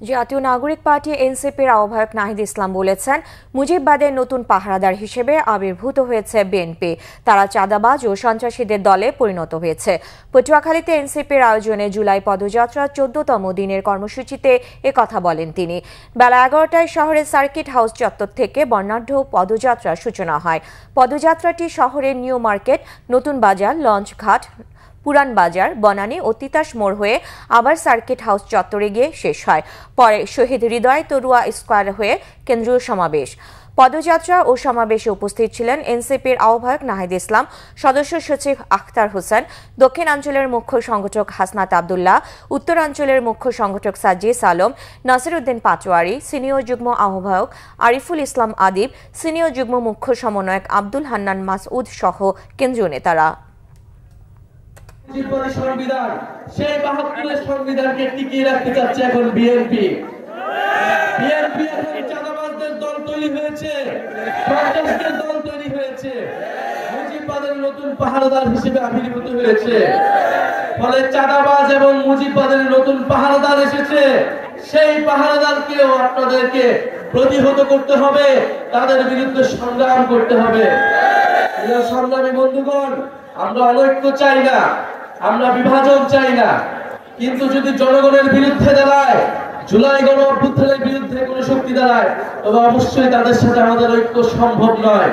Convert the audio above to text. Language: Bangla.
জাতীয় নাগরিক পার্টি এনসিপির আহ্বায়ক নাহিদ ইসলাম বলেছেন, মুজিববাদের নতুন পাহারাদার হিসেবে আবির্ভূত হয়েছে বিএনপি। তারা চাঁদাবাজ ও সন্ত্রাসীদের দলে পরিণত হয়েছে। পটুয়াখালীতে এনসিপির আয়োজনে জুলাই পদযাত্রার 14তম দিনের কর্মসূচিতে একথা বলেন তিনি। বেলা 11টায় শহরের সার্কিট হাউস চত্বর থেকে বর্ণাঢ্য পদযাত্রার সূচনা হয়। পদযাত্রাটি শহরের নিউ মার্কেট, নতুন বাজার, লঞ্চঘাট, পুরান বাজার, বনানী ও তিতাস মোড় হয়ে আবার সার্কিট হাউস চত্বরে গিয়ে শেষ হয়। পরে শহীদ হৃদয় তরুয়া স্কোয়ার হয়ে কেন্দ্রীয় সমাবেশ। পদযাত্রা ও সমাবেশে উপস্থিত ছিলেন এনসিপির আহ্বায়ক নাহিদ ইসলাম, সদস্য সচিব আখতার হোসেন, দক্ষিণাঞ্চলের মুখ্য সংগঠক হাসনাত আবদুল্লাহ, উত্তরাঞ্চলের মুখ্য সংগঠক সাজ্জিস আলম, নাসিরউদ্দিন পাটোয়ারি, সিনিয়র যুগ্ম আহ্বায়ক আরিফুল ইসলাম আদিব, সিনিয়র যুগ্ম মুখ্য সমন্বয়ক আব্দুল হান্নান মাসউদ সহ কেন্দ্রীয় নেতারা। সংবিধান সেই ৭২-এর সংবিধানকে টিকিয়ে রাখতে চাচ্ছে এখন বিএনপি। বিএনপি এখন চাঁদাবাজদের দল তৈরি হয়েছে, সন্ত্রাসীদের দল তৈরি হয়েছে, মুজিববাদের নতুন পাহারাদার হিসেবে আবির্ভূত হয়েছে। ফলে চাঁদাবাজ এবং মুজিববাদের নতুন পাহারাদার এসেছে। সেই পাহারাদারকেও আপনাদেরকে প্রতিহত করতে হবে, তাদের বিরুদ্ধে সংগ্রাম করতে হবে। সংগ্রামী বন্ধুগণ, আমরা অনৈক্য চাই না, আমরা বিভাজন চাই না, কিন্তু যদি জনগণের বিরুদ্ধে দাঁড়ায়, জুলাই গণ অভ্যুত্থানের বিরুদ্ধে কোনো শক্তি দাঁড়ায়, তবে অবশ্যই তাদের সাথে আমাদের ঐক্য সম্ভব নয়।